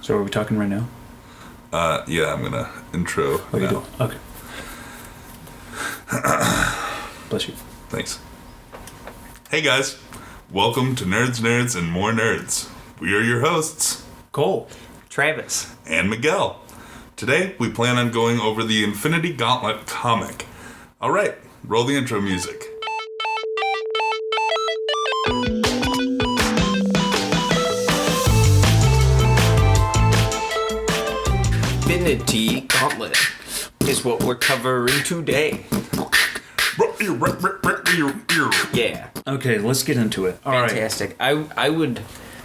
So are we talking right now? Yeah, I'm gonna intro. What are you doing? Okay. Bless you. Thanks. Hey guys, welcome to Nerds, Nerds, and More Nerds. We are your hosts, Cole. Travis. and Miguel. Today, we plan on going over the Infinity Gauntlet comic. Alright, roll the intro music. Infinity Gauntlet is what we're covering today. Yeah. Okay, let's get into it. All right. Fantastic. I would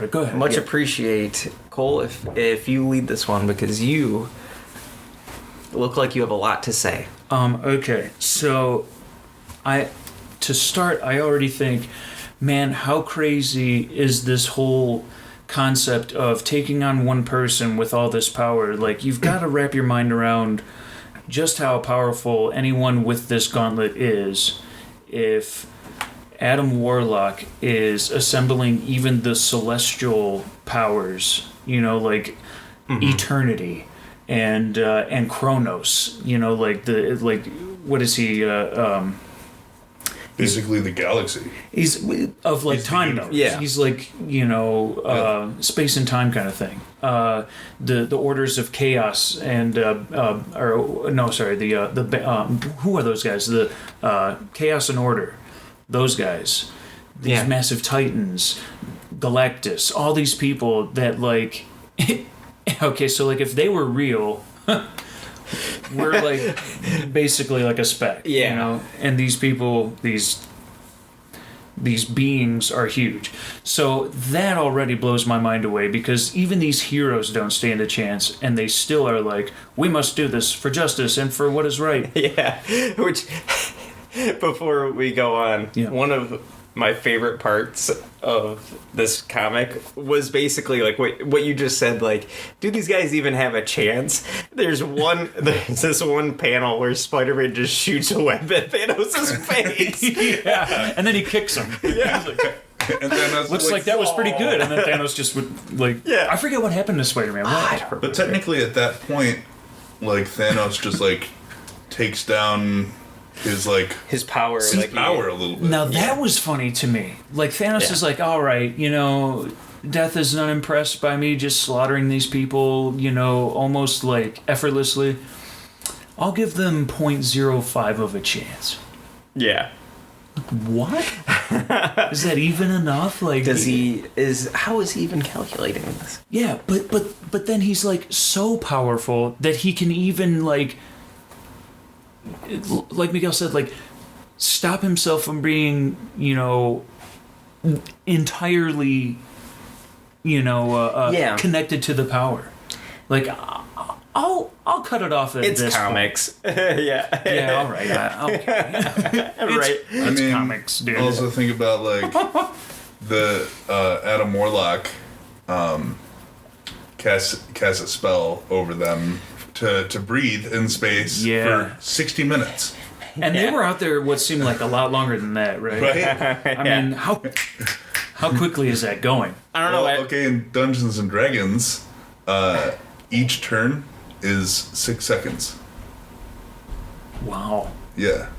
Go ahead. much Yeah. appreciate, Cole, if you lead this one, because you look like you have a lot to say. Okay, so to start, I already think, man, how crazy is this whole concept of taking on one person with all this power? Like, you've got to wrap your mind around just how powerful anyone with this gauntlet is if Adam Warlock is assembling even the celestial powers, like eternity and Chronos, what is he? Basically the galaxy. He's of like He's the time universe. nodes. Yeah. He's like space and time kind of thing. The orders of chaos and who are those guys? The chaos and order. Those guys. These massive titans, Galactus, all these people that like. Okay, so like if they were real. We're like basically like a speck, and these people, these beings are huge. So that already blows my mind away, because even these heroes don't stand a chance, and they still are like, we must do this for justice and for what is right. Yeah. Which, before we go on, one of my favorite parts of this comic was basically like what you just said, like, do these guys even have a chance? There's this one panel where Spider-Man just shoots a web at Thanos' face. Yeah, and then he kicks him. Yeah. And Thanos Looks like that was pretty good, and then Thanos just would like. Yeah. I forget what happened to Spider-Man. What? But technically at that point, like, Thanos just, like, takes down his power a little bit. Now that was funny to me. Like, Thanos is like, all right, death is not impressed by me just slaughtering these people, almost like effortlessly. I'll give them 0.05 of a chance. Yeah. What? Is that even enough? Like, How is he even calculating this? Yeah, but then he's like so powerful that he can even like Miguel said, like, stop himself from being, entirely, connected to to power. Like, I'll cut it off at It's this comics. Yeah, all right. Okay. It's comics, dude. Also think about, like, the Adam Warlock casts a spell over them to breathe in space for 60 minutes. And they were out there what seemed like a lot longer than that, right? Right? I mean, how quickly is that going? I don't know. Okay, in Dungeons and Dragons, each turn is 6 seconds. Wow. Yeah.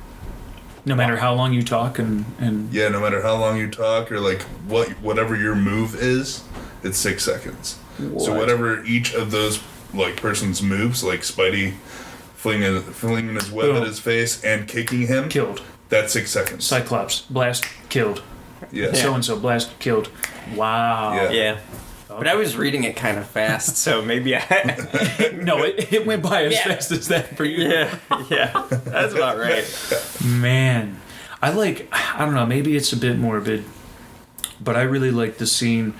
No matter how long you talk and Yeah, no matter how long you talk or, like, whatever your move is, it's 6 seconds. What? So whatever each of those, like, person's moves, like Spidey flinging his web at his face and kicking him, killed. that's 6 seconds. Cyclops, blast, killed. Yeah. So-and-so, blast, killed. Wow. Yeah. Yeah. But I was reading it kind of fast, so maybe I... No, it went by as fast as that for you. Yeah. That's about right. Man. I don't know, maybe it's a bit morbid, but I really like the scene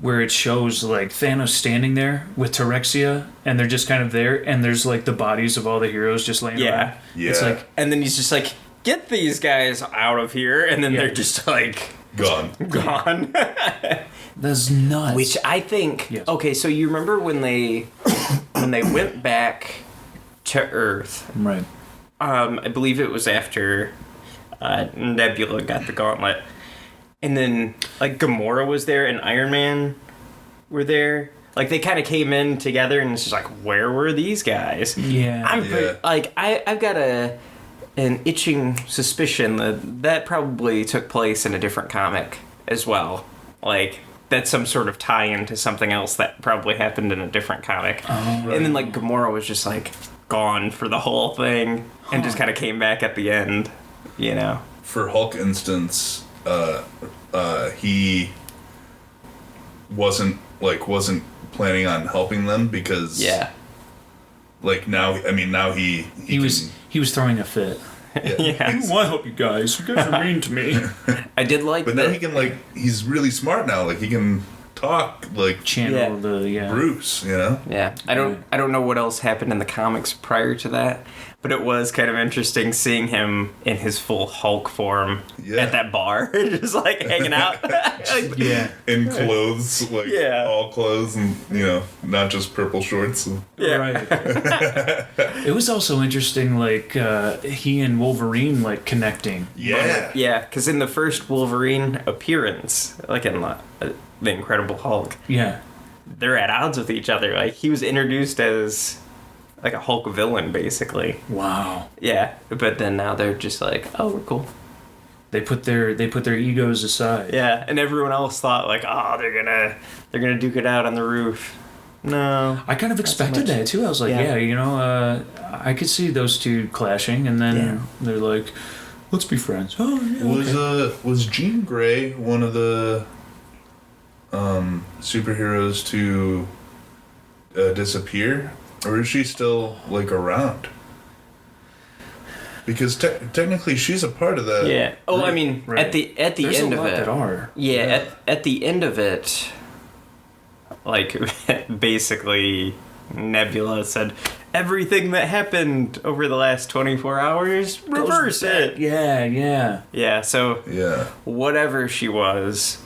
where it shows, like, Thanos standing there with Terexia, and they're just kind of there, and there's, like, the bodies of all the heroes just laying around. Yeah. It's like... And then he's just like, get these guys out of here, and then they're just, like... Gone. That's nuts. Which I think... Yes. Okay, so you remember when they went back to Earth? Right. I believe it was after Nebula got the gauntlet. And then, like, Gamora was there and Iron Man were there. Like they kind of came in together, and it's just like, where were these guys? Yeah. I've got an itching suspicion that probably took place in a different comic as well. Like that's some sort of tie-in to something else that probably happened in a different comic. And then like Gamora was just like gone for the whole thing and just kind of came back at the end, you know. For Hulk instance, he wasn't planning on helping them because like now he was throwing a fit. Yeah. I want to help you guys. You guys are mean to me. I did like but now he can he's really smart now. Like he can talk channel the Bruce, you know? Yeah. I don't know what else happened in the comics prior to that, but it was kind of interesting seeing him in his full Hulk form at that bar, just like hanging out. In clothes, all clothes, and not just purple shorts. Right. It was also interesting, he and Wolverine connecting. Yeah. Yeah, because in the first Wolverine appearance, in the Incredible Hulk, they're at odds with each other. Like he was introduced as like a Hulk villain, basically. Wow. Yeah, but then now they're just like, oh, we're cool. They put their egos aside. Yeah, and everyone else thought they're gonna duke it out on the roof. No, I kind of expected that too. I was like, I could see those two clashing, and then they're like, let's be friends. Oh, yeah. Was Jean Grey one of the superheroes to disappear? Or is she still around? Because technically she's a part of that. Yeah. Oh, I mean, at the There's end a lot of it. That are. Yeah. At the end of it, basically, Nebula said everything that happened over the last 24 hours, reverse it. Yeah. Yeah. So whatever she was,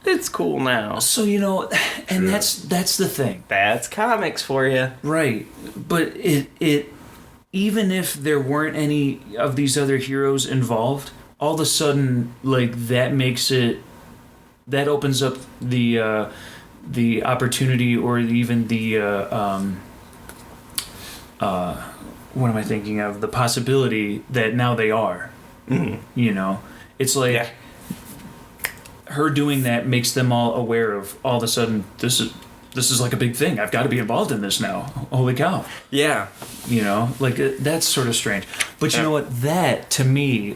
it's cool now. So and that's the thing. That's comics for you, right? But it even if there weren't any of these other heroes involved, all of a sudden that opens up the opportunity or even the what am I thinking of? The possibility that now they are. Mm-hmm. It's like. Her doing that makes them all aware of all of a sudden this is like a big thing. I've got to be involved in this now. Holy cow! Yeah, that's sort of strange. But you know what? That to me,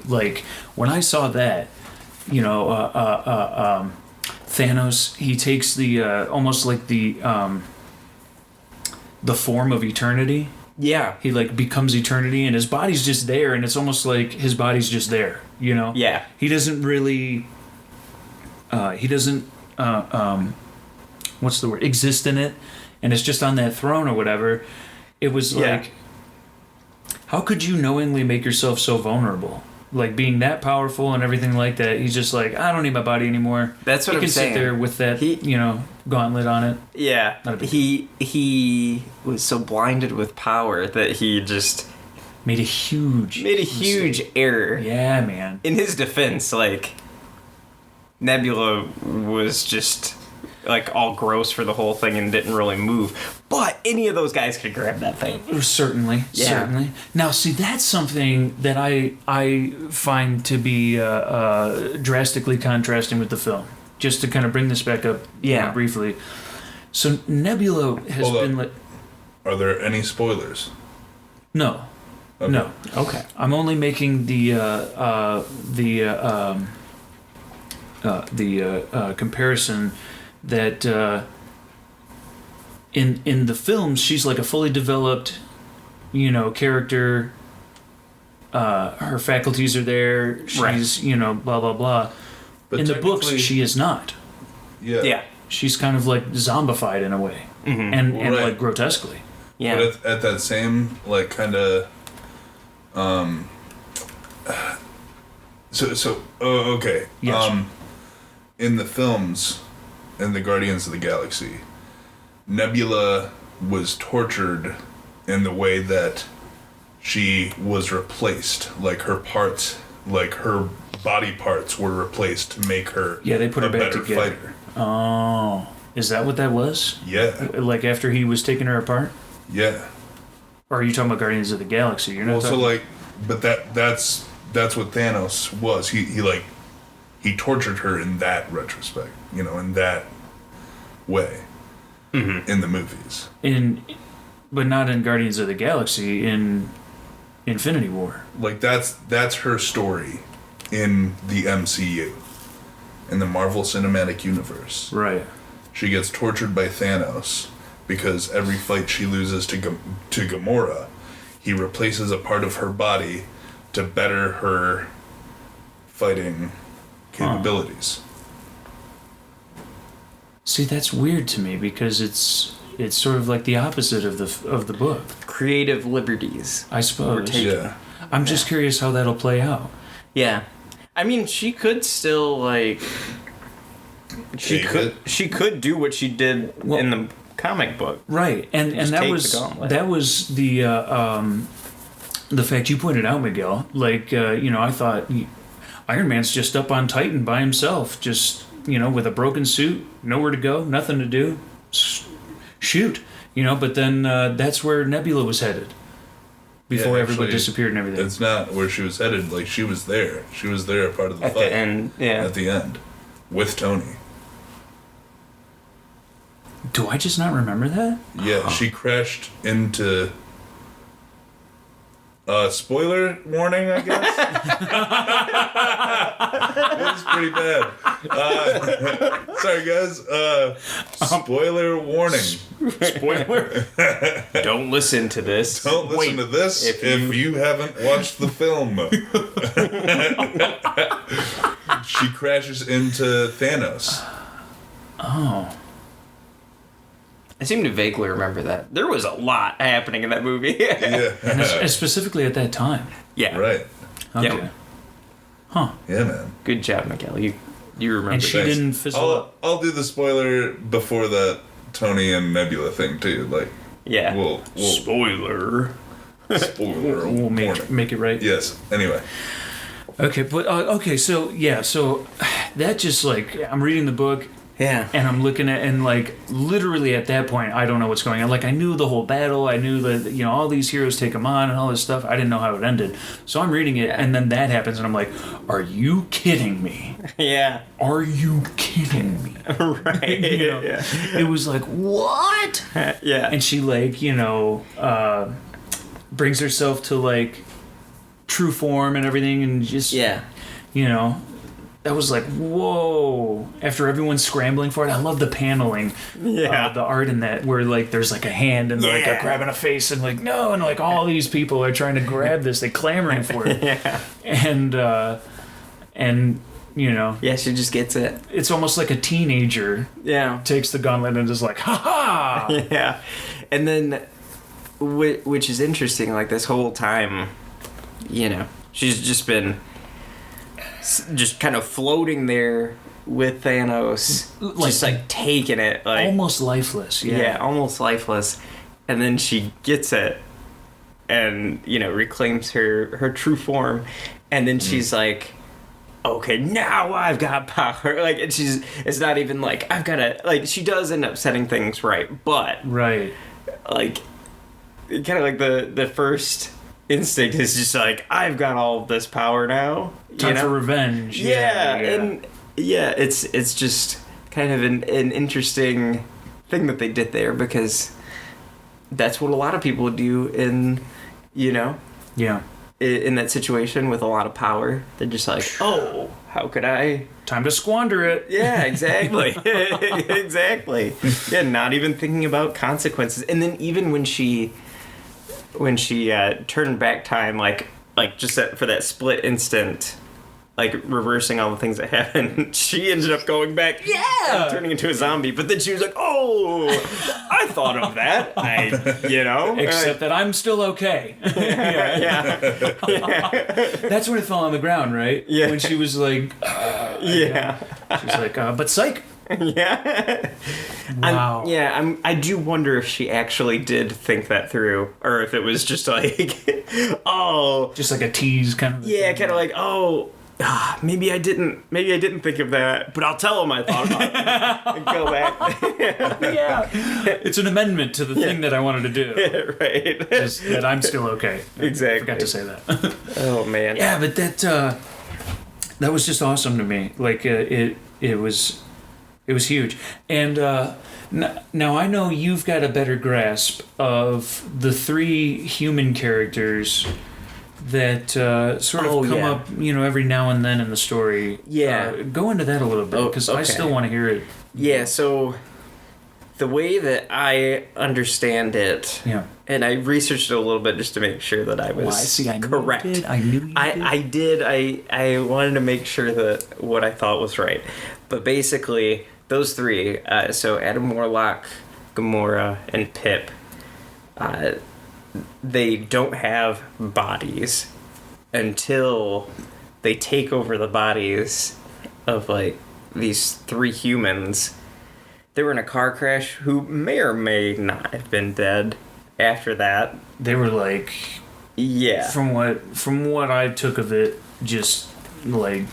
when I saw that, Thanos, he takes the almost like the form of eternity. Yeah, he becomes eternity, and his body's just there, and it's almost like his body's just there. Yeah, he doesn't really. What's the word? Exist in it, and it's just on that throne or whatever. It was how could you knowingly make yourself so vulnerable? Being that powerful and everything like that. He's just like, I don't need my body anymore. That's what I'm saying. He can sit there with that, gauntlet on it. Yeah. He was so blinded with power that he just made a huge error. Yeah, man. In his defense, Nebula was just all gross for the whole thing and didn't really move. But any of those guys could grab that thing. Certainly. Now, see, that's something that I find to be drastically contrasting with the film. Just to kind of bring this back up briefly. So Nebula has been Are there any spoilers? No. Okay. No. Okay. I'm only making the comparison that in the films she's a fully developed character, her faculties are there, she's blah blah blah, but in the books she is not. She's kind of zombified in a way. Mm-hmm. and grotesquely. But at that same kind of okay. Yes. In the films, in the Guardians of the Galaxy, Nebula was tortured in the way that she was replaced. Her parts, her body parts were replaced to make her they put her back better together. Fighter. Oh. Is that what that was? Yeah. Like after he was taking her apart? Yeah. Or are you talking about Guardians of the Galaxy? You're not Well, so talking... like, but that's what Thanos was. He tortured her in that retrospect, in that way, in the movies. But not in Guardians of the Galaxy, in Infinity War. Like that's her story in the MCU, in the Marvel Cinematic Universe. Right. She gets tortured by Thanos because every fight she loses to Gamora, he replaces a part of her body to better her fighting capabilities. See, that's weird to me because it's sort of like the opposite of the book. Creative liberties, I suppose. Yeah. I'm just curious how that'll play out. Yeah. I mean, she could still like she could do what she did in the comic book. Right. And that was the fact you pointed out, Miguel. Like I thought Iron Man's just up on Titan by himself, just with a broken suit, nowhere to go, nothing to do. Shoot. But then that's where Nebula was headed. Before everybody disappeared and everything. It's not where she was headed. Like, she was there. She was there, a part of the fight. At the end, yeah. At the end. With Tony. Do I just not remember that? Yeah, she crashed into... spoiler warning, I guess? This is pretty bad. Sorry, guys. Spoiler warning. Spoiler? Don't listen to this. Don't listen to this if you haven't watched the film. She crashes into Thanos. Oh. I seem to vaguely remember that. There was a lot happening in that movie. Yeah. And specifically at that time. Yeah. Right. Okay. Yep. Huh. Yeah, man. Good job, Miguel. You remember. And she didn't fizzle up. I'll do the spoiler before that Tony and Nebula thing, too. Like, yeah. We'll spoiler. Spoiler. We'll make it right. Yes. Anyway. Okay, but so that just like I'm reading the book. Yeah. And I'm looking at, and like literally at that point, I don't know what's going on. Like I knew the whole battle, I knew that all these heroes take them on and all this stuff. I didn't know how it ended, so I'm reading it, and then that happens, and I'm like, "Are you kidding me? Yeah. Are you kidding me?" Right. Yeah. It was like, what? Yeah. And she like brings herself to like true form and everything, and just that was like, whoa. After everyone's scrambling for it, I love the paneling. Yeah. The art in that, where like there's like a hand and like a grabbing a face and like, no, and like all these people are trying to grab this, they clamoring for it. Yeah. And yeah, she just gets it. It's almost like a teenager takes the gauntlet and is like, ha ha. Yeah. And then, which is interesting, like this whole time, she's just been just kind of floating there with Thanos, just like taking it, like almost lifeless. Almost lifeless. And then she gets it, and reclaims her true form, and then she's like, okay, now I've got power. Like, and it's not even like I've got to, like, she does end up setting things right, but like kind of like the first instinct is just like, I've got all of this power now. Time for revenge. And it's just kind of an interesting thing that they did there, because that's what a lot of people do in that situation with a lot of power. They're just like, oh, how could I? Time to squander it. Yeah, exactly. Exactly. Yeah, not even thinking about consequences. And then even when she turned back time, like just for that split instant, like reversing all the things that happened, she ended up going back, turning into a zombie. But then she was like, "Oh, I thought of that." Except that I'm still okay. Yeah. That's when it fell on the ground, right? Yeah. When she was like, She's like, but psych. Yeah. Wow. I do wonder if she actually did think that through, or if it was just like, oh, just like a tease kind of. Yeah, kind of like, oh, maybe I didn't think of that, but I'll tell him I thought about it and go back. Yeah. It's an amendment to the thing that I wanted to do. Right. Just that I'm still okay. Exactly. I forgot to say that. Oh, man. Yeah, but that was just awesome to me. Like, it was huge. And now I know you've got a better grasp of the 3 human characters that sort of come up, every now and then in the story. Yeah. Go into that a little bit, because I still want to hear it. Yeah, so the way that I understand it, and I researched it a little bit just to make sure that I was correct. I knew you did. I wanted to make sure that what I thought was right. But basically, those 3, so Adam Warlock, Gamora, and Pip, they don't have bodies until they take over the bodies of, like, these 3 humans. They were in a car crash who may or may not have been dead after that. They were like... Yeah. From what I took of it, just, like...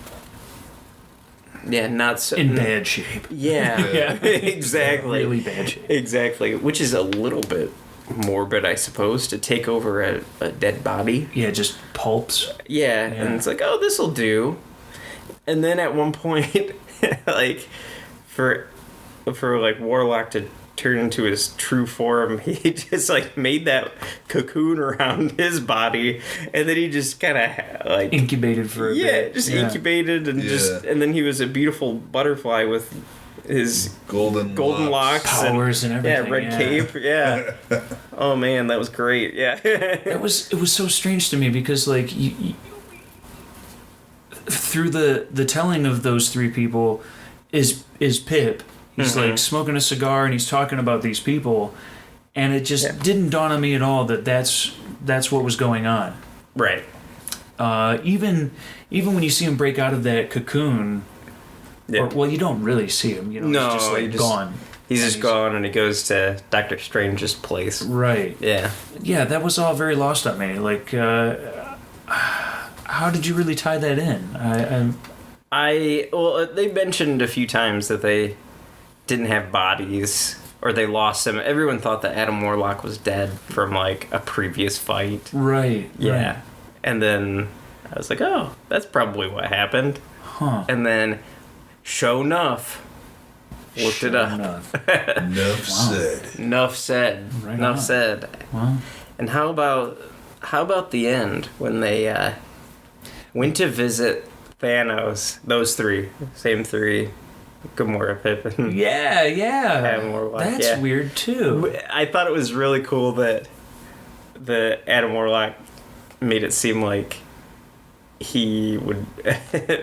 Yeah, not so... In bad shape. Yeah. Exactly. Really bad shape. Exactly. Which is a little bit morbid, I suppose, to take over a dead body. Yeah, just pulps. Yeah, and it's like, oh, this'll do. And then at one point, like, for like Warlock to turn into his true form, he just like made that cocoon around his body, and then he just kind of like incubated for a bit. Incubated, and and then he was a beautiful butterfly with his golden locks, powers and everything. Yeah, red cape. Yeah. Oh man, that was great. Yeah. It was so strange to me because like you through the telling of those 3 people is Pip. He's like smoking a cigar and he's talking about these people, and it just didn't dawn on me at all that that's what was going on. Right. Even when you see him break out of that cocoon. Yeah. Well, you don't really see him. No, he's just like gone. He's just gone, and he goes to Doctor Strange's place. Right. Yeah. Yeah, that was all very lost on me. Like, how did you really tie that in? Well, they mentioned a few times that they didn't have bodies, or they lost him. Everyone thought that Adam Warlock was dead from like a previous fight. Right. Yeah. Right. And then I was like, oh, that's probably what happened. Huh. And then, sure enough, looked it up. Enough said. Enough said. Right Enough on. said. Wow. And how about the end when they went to visit Thanos? Those 3, same 3. Gamora, Pip, and Adam Warlock. That's weird too. I thought it was really cool that the Adam Warlock made it seem like he would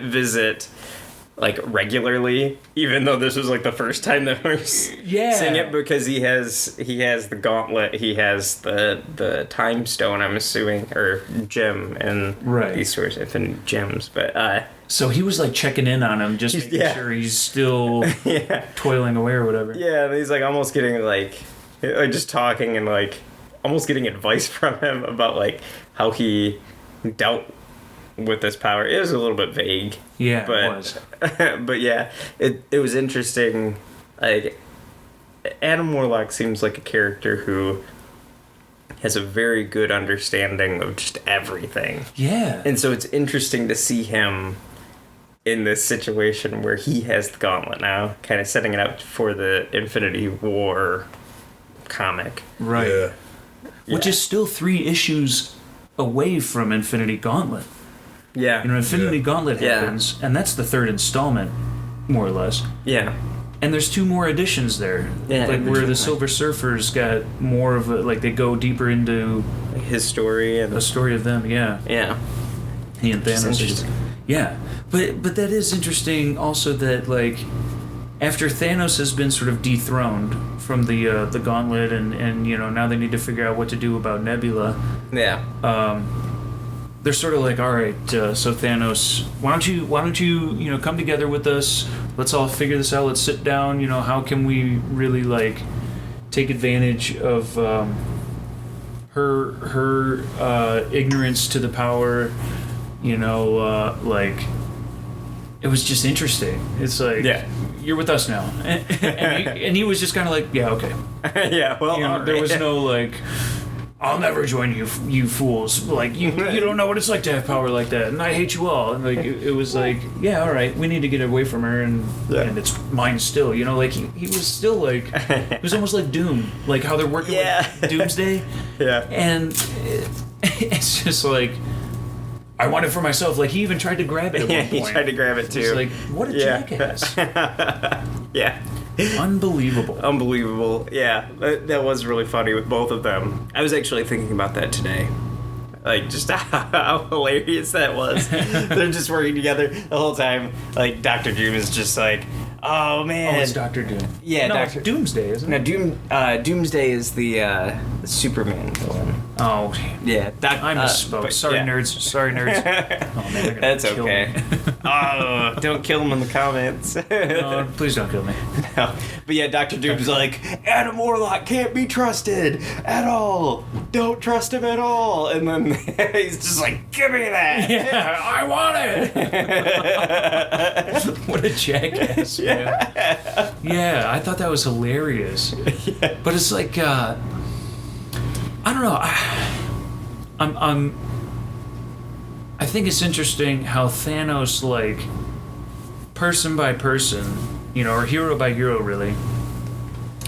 visit like regularly, even though this was like the first time that we're seeing it, because he has the gauntlet, he has the time stone, I'm assuming, or gem, and these sorts of infinite gems. But so he was like checking in on him, just making sure he's still toiling away or whatever. Yeah, and he's like almost getting like just talking and like almost getting advice from him about like how he dealt with this power. It was a little bit vague. Yeah, but, it was. But yeah, it was interesting. Like, Adam Warlock seems like a character who has a very good understanding of just everything. Yeah. And so it's interesting to see him in this situation where he has the gauntlet now, kind of setting it up for the Infinity War comic. Right. Yeah. Which is still 3 issues away from Infinity Gauntlet. Yeah. Infinity Gauntlet happens, and that's the 3rd installment, more or less. Yeah. And there's 2 more editions there. Yeah. Like where the Silver Surfer's got more of a, like they go deeper into his story and the story of them, Yeah. He and Thanos. Yeah. But that is interesting also that like after Thanos has been sort of dethroned from the gauntlet and now they need to figure out what to do about Nebula. Yeah. They're sort of like, all right, so Thanos, why don't you come together with us? Let's all figure this out. Let's sit down. How can we really like take advantage of her ignorance to the power? Like it was just interesting. It's like, you're with us now, and he was just kind of like, yeah, okay, yeah. Well, there was no like, I'll never join you fools. Like you don't know what it's like to have power like that, and I hate you all. And like it was like, yeah, all right, we need to get away from her, and it's mine still. Like he was still like, it was almost like Doom, like how they're working with Doomsday. Yeah, and it's just like, I want it for myself. Like he even tried to grab it at one point. He tried to grab it too. It's like, what a jackass. Yeah. Unbelievable. Yeah, that was really funny with both of them. I was actually thinking about that today. Like, just how hilarious that was. They're just working together the whole time. Like, Dr. Doom is just like, oh, man. Oh, it's Dr. Doom. Yeah, no, it's Doomsday, isn't it? No, Doomsday is the Superman villain. Oh. Yeah. I misspoke. Sorry, nerds. Oh, man, they're gonna That's kill okay. me. Oh, don't kill him in the comments. No, please don't kill me. No. But yeah, Dr. Doom's like, Adam Warlock can't be trusted at all. Don't trust him at all. And then he's just like, give me that. Yeah, I want it. What a jackass, man. Yeah, I thought that was hilarious. Yeah. But it's like, I don't know. I think it's interesting how Thanos, like, person by person, or hero by hero, really,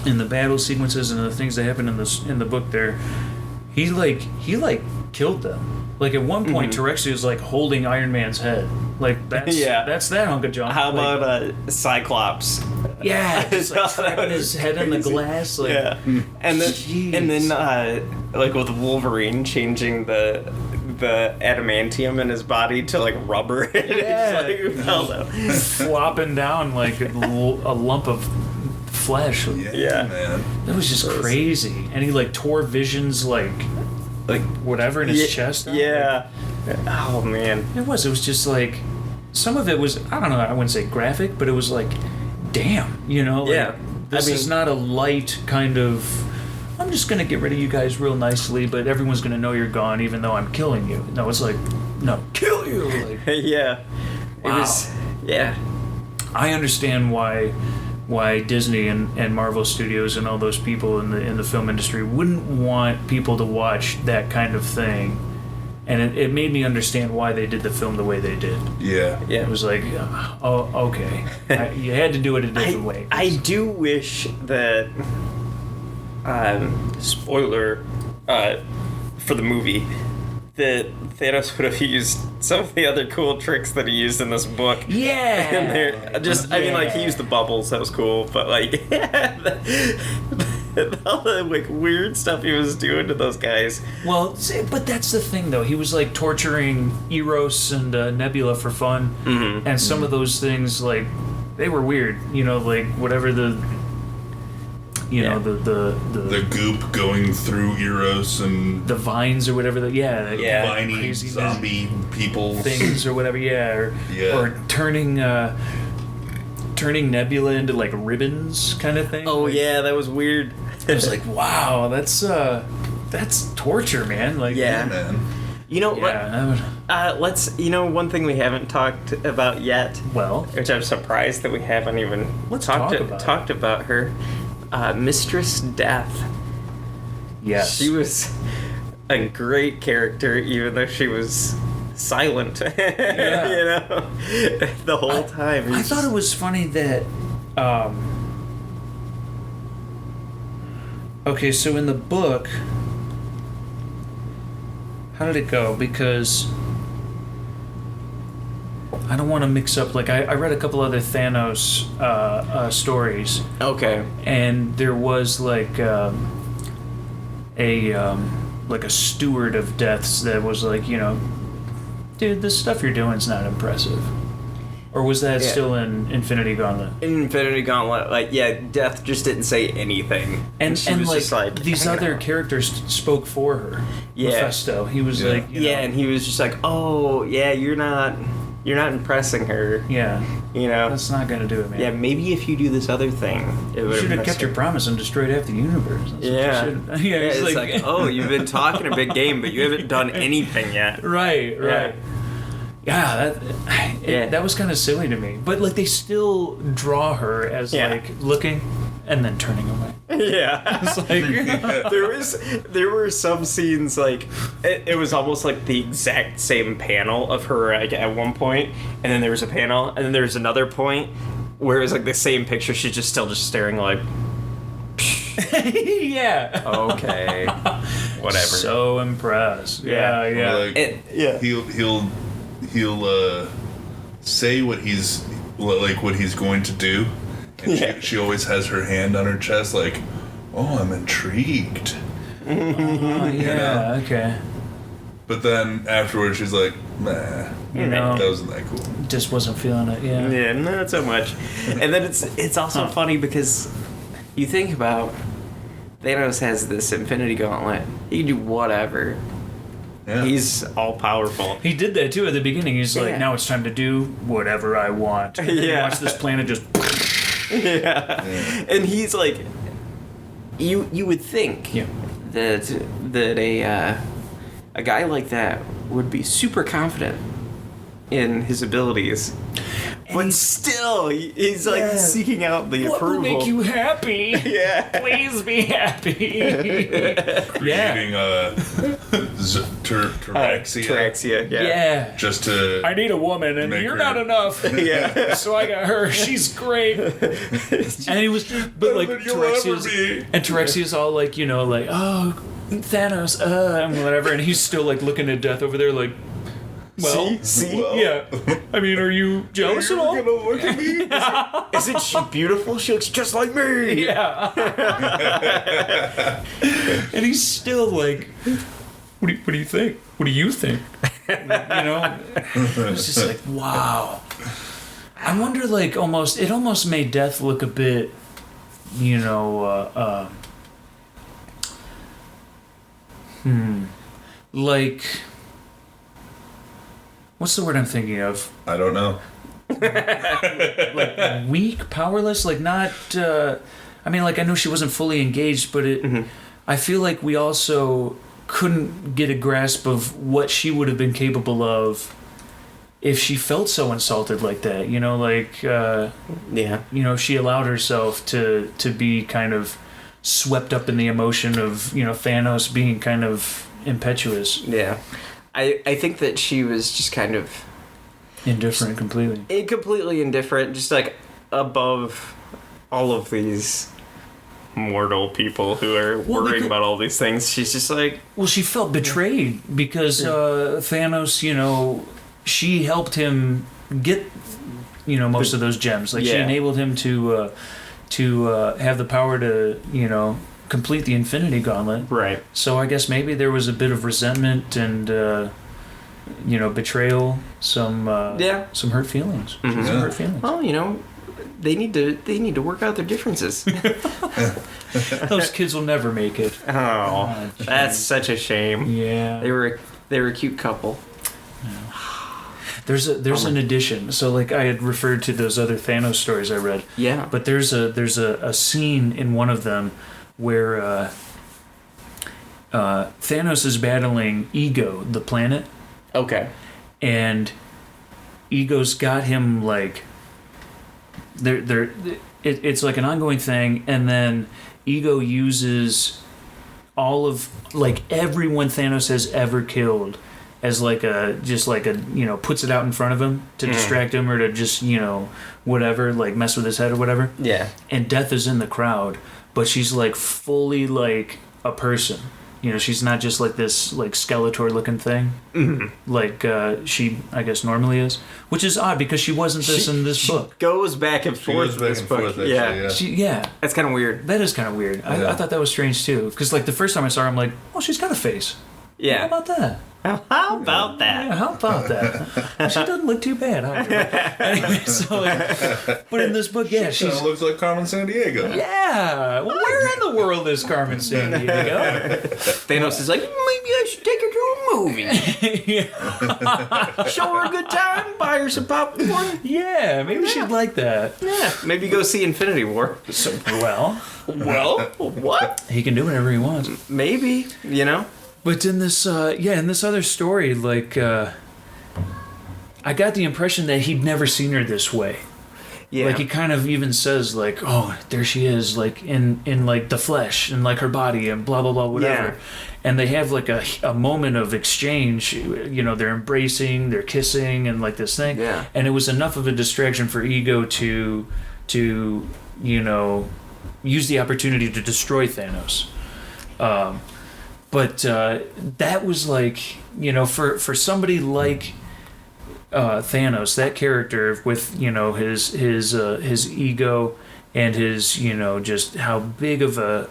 in the battle sequences and the things that happen in the book there, he killed them. Like at one point, Terexia was like holding Iron Man's head. Like that's that hunk of junk. How about Cyclops? Yeah, just like trapping his head in the glass. Like, yeah, and then like with Wolverine changing the adamantium in his body to like rubber. Yeah, it's like, flopping down like a lump of flesh. Yeah, man, that was just crazy. And he like tore Vision's like whatever in his chest. Yeah. Oh man. It was just like, some of it was, I don't know, I wouldn't say graphic, but it was like, damn, like, this is not a light kind of, I'm just gonna get rid of you guys real nicely, but everyone's gonna know you're gone even though I'm killing you. No, it's like, no, kill you. Like, yeah. Wow. It was, yeah. I understand why Disney and Marvel Studios and all those people in the film industry wouldn't want people to watch that kind of thing, and it made me understand why they did the film the way they did. Yeah. It was like, oh, okay, you had to do it a different way. I do wish that, spoiler, for the movie, that Thanos would have used some of the other cool tricks that he used in this book. Yeah. And I mean, like, he used the bubbles, that was cool, but like, all the like weird stuff he was doing to those guys. Well, but that's the thing, though. He was like torturing Eros and Nebula for fun, and some of those things, like, they were weird. Like whatever the. The goop going through Eros and the vines or whatever. Viney crazy zombie people things or whatever. Or turning Nebula into like ribbons kind of thing. Oh yeah, that was weird. I was like, wow, that's torture, man. Like, man. Let's. One thing we haven't talked about yet. Well, which I'm surprised that we haven't even talked about her. Mistress Death. Yes. She was a great character, even though she was silent. The whole time. I thought it was funny that. Okay, so in the book, how did it go? Because I don't want to mix up. Like, I read a couple other Thanos stories. Okay. And there was like a steward of deaths that was like, dude, this stuff you're doing is not impressive. Or was that still in Infinity Gauntlet? In Infinity Gauntlet, like, Death just didn't say anything. And she was just like these other characters spoke for her. Yeah. Mephisto, he was like, and he was just like, oh, yeah, you're not impressing her. Yeah. That's not going to do it, man. Yeah, maybe if you do this other thing, it would you should have kept your promise and destroyed half the universe. It's like, oh, you've been talking a big game, but you haven't done anything yet. Right. Yeah, that was kind of silly to me. But like they still draw her as like looking and then turning away. Yeah. It's like there were some scenes like it was almost like the exact same panel of her like, at one point, and then there was a panel, and then there was another point where it was like the same picture. She's just still staring like. Yeah. Okay. Whatever. So impressed. Yeah. Like, he'll say what he's going to do, and she always has her hand on her chest, like, oh, I'm intrigued. Okay. But then afterwards, she's like, nah, that wasn't that cool. Just wasn't feeling it. Yeah. Yeah, not so much. And then it's also funny because you think about Thanos has this Infinity Gauntlet. He can do whatever. Yeah. He's all powerful. He did that too at the beginning. He's like, now it's time to do whatever I want. And watch this planet just. And he's like, you would think that a guy like that would be super confident in his abilities. But still, he's like seeking out the approval. What will make you happy? Please be happy. Creating Taraxia. Yeah. Just to. I need a woman, and you're not enough. So I got her. She's great. And he was, but like Taraxia's all like, like, oh, Thanos, and whatever, and he's still like looking at Death over there, like. Well, see? Yeah. I mean, are you jealous at all? Gonna look at me? Isn't she beautiful? She looks just like me. Yeah. And he's still like, what do you think? What do you think? It's just like, wow. I wonder, like, it almost made Death look a bit, like. What's the word I'm thinking of? I don't know. Like weak, powerless, like not. I mean, like I know she wasn't fully engaged, but I feel like we also couldn't get a grasp of what she would have been capable of if she felt so insulted like that. She allowed herself to be kind of swept up in the emotion of Thanos being kind of impetuous. Yeah. I think that she was just kind of indifferent completely. Completely indifferent, just like above all of these mortal people who are worrying about all these things. She's just like... Well, she felt betrayed because Thanos, she helped him get, most of those gems. Like, she enabled him to have the power to, complete the Infinity Gauntlet. Right. So I guess maybe there was a bit of resentment and, betrayal, some hurt feelings. Mm-hmm. Some hurt feelings. Well, they need to work out their differences. Those kids will never make it. Oh, that's such a shame. Yeah. They were a cute couple. Yeah. There's an addition. So like I had referred to those other Thanos stories I read. Yeah. But there's a scene in one of them where Thanos is battling Ego, the planet. Okay. And Ego's got him like it's like an ongoing thing, and then Ego uses all of like everyone Thanos has ever killed as like a puts it out in front of him to distract him or to just whatever, like mess with his head or whatever. Yeah. And Death is in the crowd, but she's like fully like a person. She's not just like this like Skeletor looking thing, like she I guess normally is, which is odd because she wasn't this in this book. Goes back and forth in this book. Yeah. That's kind of weird. That is kind of weird. I thought that was strange too, because like the first time I saw her, I'm like, oh, she's got a face. Yeah. How about that? How about that? Yeah, how about that? She doesn't look too bad. Anyway, so but in this book, she looks like Carmen Sandiego. Yeah. Well, where in the world is Carmen Sandiego? Thanos is like, maybe I should take her to a movie. Show her a good time. Buy her some popcorn. Yeah, maybe she'd like that. Yeah, maybe go see Infinity War. Well, what? He can do whatever he wants. I got the impression that he'd never seen her this way. Yeah. Like he kind of even says like, oh, there she is, like in like the flesh and like her body and blah blah blah whatever. Yeah. And they have like a moment of exchange. You know, they're embracing, they're kissing, and like this thing. Yeah. And it was enough of a distraction for Ego to you know, use the opportunity to destroy Thanos. But that was like, you know, for somebody like Thanos, that character with, you know, his ego and his, you know, just how big of a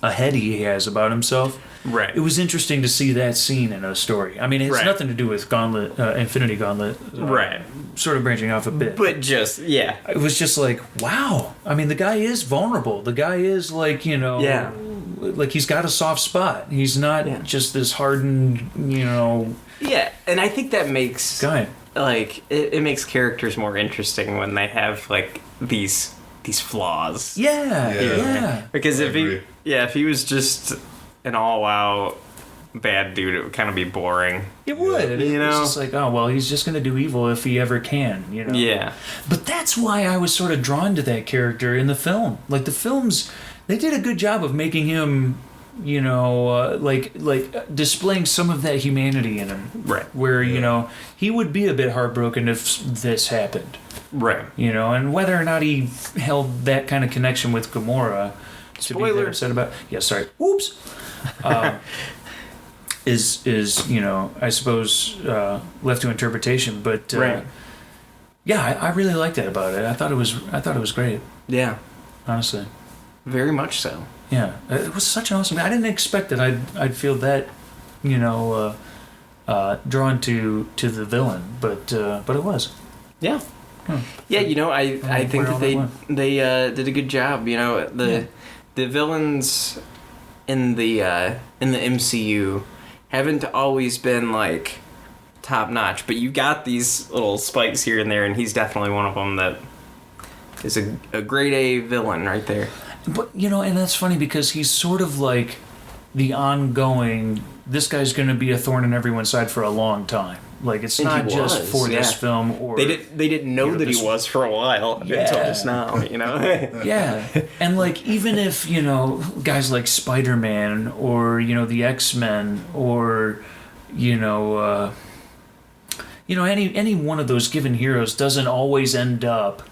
head he has about himself. Right. It was interesting to see that scene in a story. I mean, it has nothing to do with Infinity Gauntlet. Right. Sort of branching off a bit. But just, yeah. It was just like, wow. I mean, the guy is vulnerable. The guy is like, you know, like he's got a soft spot. He's not just this hardened, you know. Yeah, and I think that makes guy. Like it makes characters more interesting when they have like these flaws. Yeah. Because if he was just an all-out bad dude, it would kind of be boring. It would. You know? It's just like, oh, well, he's just going to do evil if he ever can, you know? Yeah. But that's why I was sort of drawn to that character in the film. Like, the films, they did a good job of making him, you know, like displaying some of that humanity in him. Right. Where, you know, he would be a bit heartbroken if this happened. Right. You know, and whether or not he held that kind of connection with Gamora to be that upset about. Yeah, sorry. Oops. Is you know, I suppose left to interpretation, but yeah, I really liked that about it. I thought it was great. Yeah, honestly, very much so. Yeah, it was such an awesome. I didn't expect that I'd feel that, you know, drawn to the villain, but it was. Yeah. Yeah, you know, I think that they did a good job. You know, the villains in the MCU haven't always been like top notch, but you got these little spikes here and there, and he's definitely one of them that is a grade A villain right there. But you know, and that's funny because he's sort of like the ongoing. This guy's going to be a thorn in everyone's side for a long time. Like it's not just for this film. Or they didn't know that he was for a while until just now. You know. Yeah, and like even if you know guys like Spider-Man or you know the X-Men or you know any one of those given heroes doesn't always end up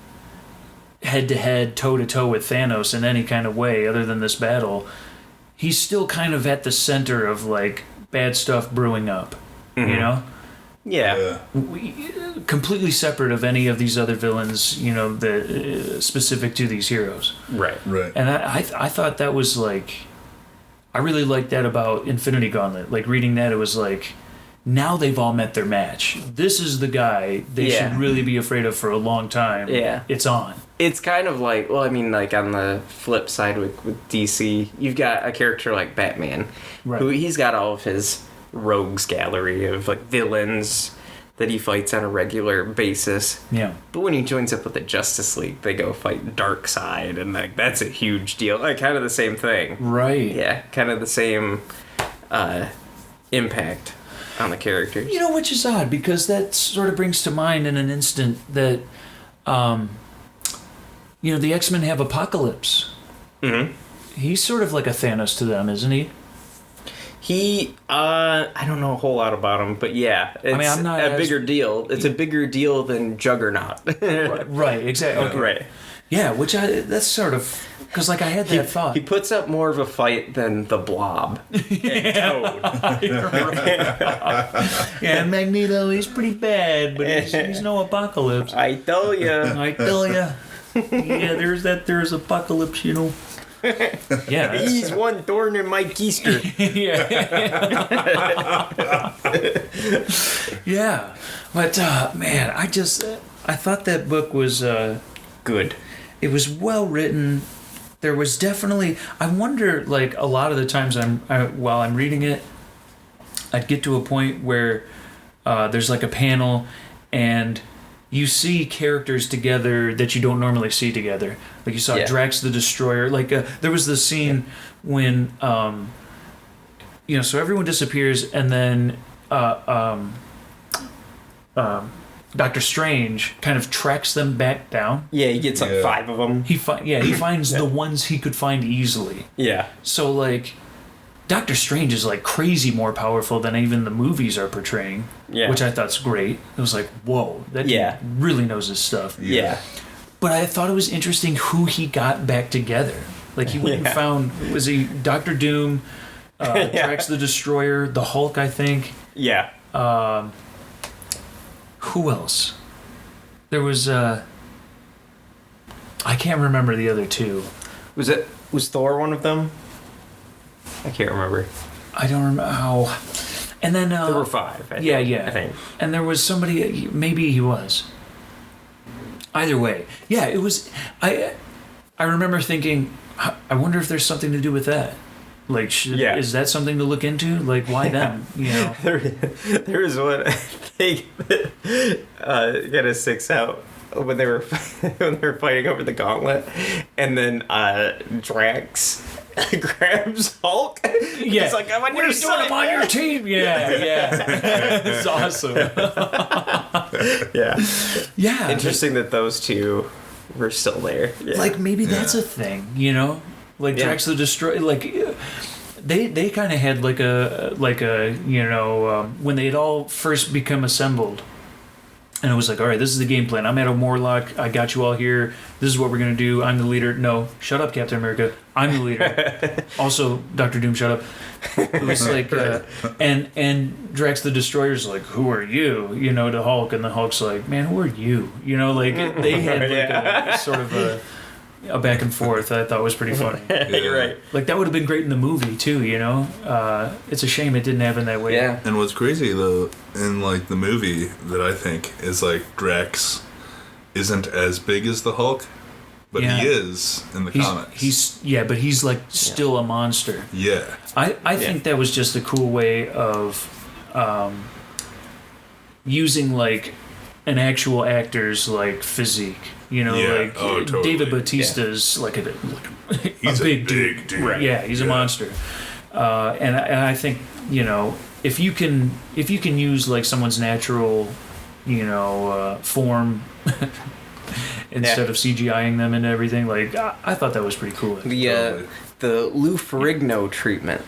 head to head, toe to toe with Thanos in any kind of way other than this battle. He's still kind of at the center of like bad stuff brewing up. Mm-hmm. You know. Yeah. Completely separate of any of these other villains, you know, that specific to these heroes. Right. And I thought that was like, I really liked that about Infinity Gauntlet. Like reading that, it was like, now they've all met their match. This is the guy they should really be afraid of for a long time. Yeah. It's on. It's kind of like, well, I mean, like on the flip side with DC, you've got a character like Batman, who he's got all of his rogues gallery of like villains that he fights on a regular basis. Yeah. But when he joins up with the Justice League, they go fight Darkseid, and like that's a huge deal. Like kind of the same thing. Right. Yeah, kind of the same impact on the characters. You know, which is odd because that sort of brings to mind in an instant that you know, the X-Men have Apocalypse. Mm-hmm. He's sort of like a Thanos to them, isn't he? He, I don't know a whole lot about him, but yeah, it's I'm not a bigger deal. It's a bigger deal than Juggernaut. Right, exactly. Okay. Right. Yeah, that's sort of, because like I had that thought. He puts up more of a fight than the Blob. Yeah, yeah, Magneto, he's pretty bad, but he's no Apocalypse. I tell ya. Yeah, there's Apocalypse, you know. Yeah, he's one thorn in my keister. Yeah, but man, I thought that book was good. It was well written. There was definitely, I wonder, like a lot of the times while I'm reading it, I'd get to a point where there's like a panel and you see characters together that you don't normally see together. Like you saw Drax the Destroyer. Like there was the scene when, you know, so everyone disappears and then Doctor Strange kind of tracks them back down. Yeah, he gets like 5 of them. He finds the ones he could find easily. Yeah. So like, Doctor Strange is like crazy more powerful than even the movies are portraying. Yeah. Which I thought's great. It was like, whoa, that dude really knows his stuff. Yeah. But I thought it was interesting who he got back together. Like he went and found, was he Doctor Doom, Drax the Destroyer, the Hulk, I think. Yeah. Who else? There was I can't remember the other two. Was Thor one of them? I can't remember. I don't remember how. And then there were 5. I think. And there was somebody. Maybe he was. Either way, yeah, it was. I remember thinking, I wonder if there's something to do with that. Like, is that something to look into? Like, why them? You know, there was one they got a 6 out when they were fighting over the gauntlet, and then Drax grabs Hulk. Yeah, he's like, "I'm on your your side. I'm on your team." Yeah, it's awesome. Yeah. Interesting that those two were still there. Yeah. Like maybe that's a thing, you know. Like Drax the Destroyer, like they kind of had like a you know when they had all first become assembled, and it was like, all right, this is the game plan. I'm Adam Warlock. I got you all here. This is what we're gonna do. I'm the leader. No, shut up, Captain America. I'm the leader. Also, Doctor Doom, shut up. It was like, and Drax the Destroyer's like, who are you? You know, to Hulk, and the Hulk's like, man, who are you? You know, like they had like a sort of a back and forth I thought was pretty funny. You're right. Like that would have been great in the movie too, you know. It's a shame it didn't happen that way. Yeah. And what's crazy though in like the movie that I think is like Drax isn't as big as the Hulk, but he is in the comics. But he's like still a monster. Yeah. I think that was just a cool way of using like an actual actor's like physique. You know, like totally. David Bautista's like a big dude. Right. Yeah, he's a monster. And I think, you know, if you can use like someone's natural, you know, form instead of CGIing them and everything, like I thought that was pretty cool. The Lou Ferrigno treatment.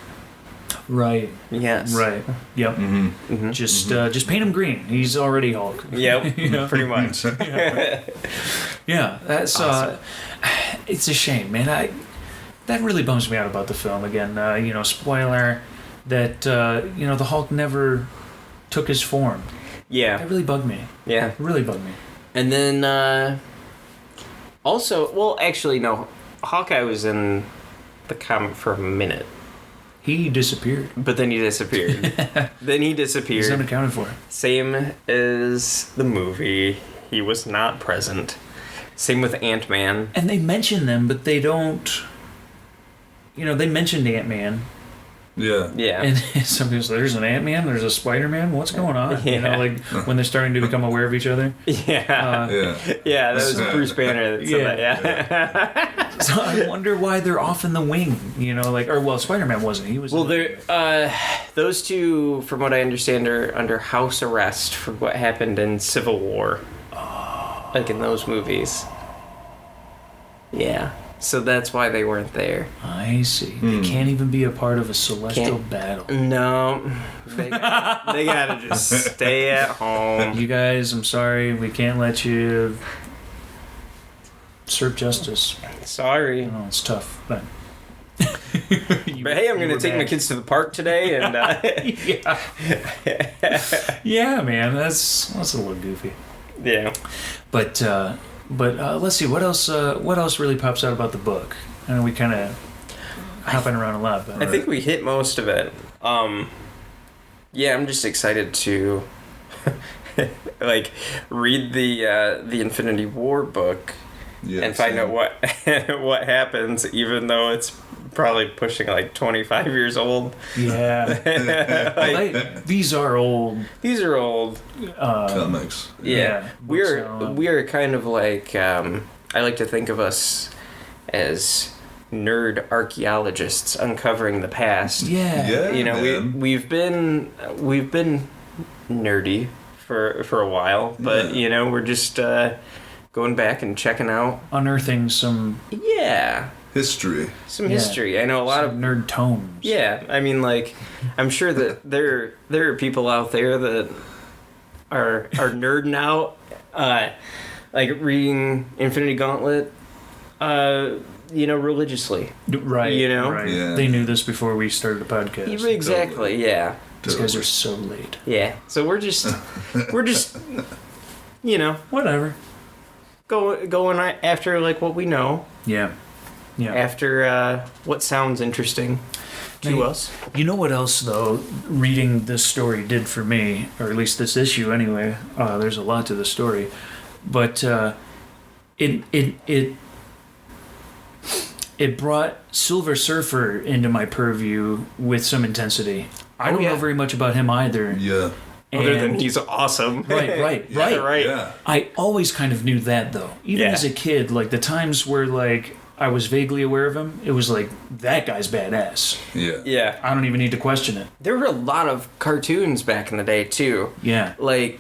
Right. Yes. Right. Yep. Mm-hmm. Mm-hmm. Just paint him green. He's already Hulk. Yep. You know? Pretty much. Yeah. That's awesome. It's a shame, man. That really bums me out about the film. Again, you know, spoiler that you know the Hulk never took his form. Yeah. That really bugged me. Yeah. It really bugged me. And then also, well, actually, no. Hawkeye was in the comic for a minute. He disappeared. But then he disappeared. He's unaccounted for. Same as the movie. He was not present. Same with Ant-Man. And they mention them, but they don't... You know, they mentioned Ant-Man. Yeah. Yeah. And somebody's like, there's an Ant-Man, there's a Spider-Man, what's going on? Yeah. You know, like when they're starting to become aware of each other. Yeah. Yeah, that was Bruce Banner that said that, So I wonder why they're off in the wing, you know, like, or well, Spider-Man wasn't. He was. Well, those two, from what I understand, are under house arrest for what happened in Civil War. Oh. Like in those movies. Yeah. So that's why they weren't there. I see. They can't even be a part of a celestial battle. No. They gotta just stay at home. You guys, I'm sorry. We can't let you serve justice. Sorry. No, it's tough. But hey, I'm going to take my kids to the park today, and yeah, man, that's a little goofy. Yeah. But let's see what else really pops out about the book. I know we kind of hopping around a lot, but I think we hit most of it. Yeah, I'm just excited to like read the Infinity War book. Yeah, and find out what happens, even though it's probably pushing like 25 years old. Yeah. Like, these are old. These are old comics. Yeah. We are kind of like I like to think of us as nerd archaeologists uncovering the past. Yeah. You know, we've been nerdy for a while, but we're just going back and checking out, unearthing some history. I know a lot of nerd tomes. Yeah, I mean, like, I'm sure that there are people out there that are nerding out, like reading Infinity Gauntlet, religiously. Right. Right. Yeah. They knew this before we started the podcast. Exactly. Yeah. These guys are so late. Yeah. So we're just whatever. Going after like what we know. Yeah. Yeah. After what sounds interesting to us. You know what else though? Reading this story did for me, or at least this issue anyway. There's a lot to the story, but it brought Silver Surfer into my purview with some intensity. I don't know very much about him either. Yeah. Other than he's awesome. Right. Yeah. I always kind of knew that though. Even as a kid, like the times where like I was vaguely aware of him, it was like, that guy's badass. Yeah. Yeah. I don't even need to question it. There were a lot of cartoons back in the day too. Yeah. We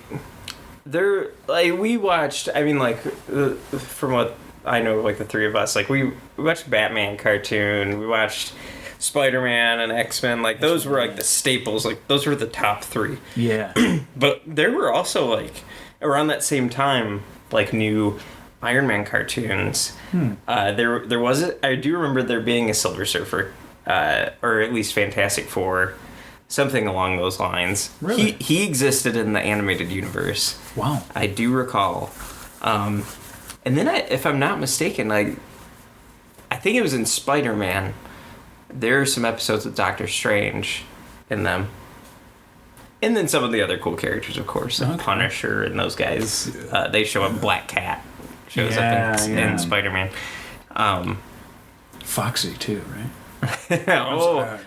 watched, I mean, like, from what I know, like, the three of us, like, we watched Batman cartoon, we watched Spider-Man and X-Men, like, those were, like, the staples, like, those were the top three. Yeah. But there were also, like, around that same time, like, new Iron Man cartoons. There was, I do remember there being a Silver Surfer, or at least Fantastic Four, something along those lines. Really? He existed in the animated universe. Wow. I do recall. And then, if I'm not mistaken, I think it was in Spider-Man. There are some episodes of Doctor Strange in them. And then some of the other cool characters, of course, like Punisher and those guys. Yeah. They show up. Black Cat shows up in Spider-Man. Foxy too, right?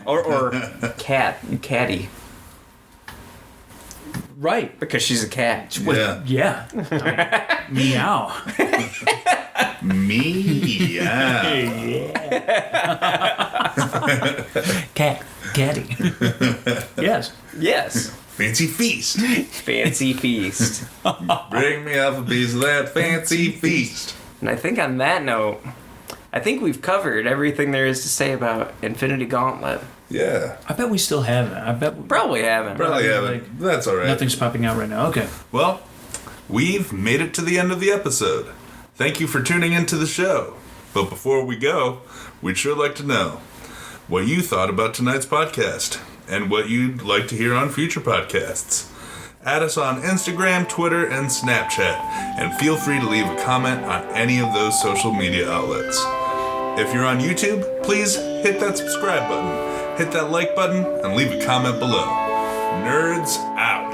or Catty. Right. Because she's a cat. Yeah. Meow. Catty. Yes. Fancy feast. Fancy feast. Bring me off a piece of that fancy feast. And I think on that note, I think we've covered everything there is to say about Infinity Gauntlet. Yeah. I bet we still haven't. I bet we Probably haven't. Probably haven't. That's all right. Nothing's popping out right now. Okay. Well, we've made it to the end of the episode. Thank you for tuning into the show. But before we go, we'd sure like to know what you thought about tonight's podcast and what you'd like to hear on future podcasts. Add us on Instagram, Twitter, and Snapchat, and feel free to leave a comment on any of those social media outlets. If you're on YouTube, please hit that subscribe button, hit that like button, and leave a comment below. Nerds out.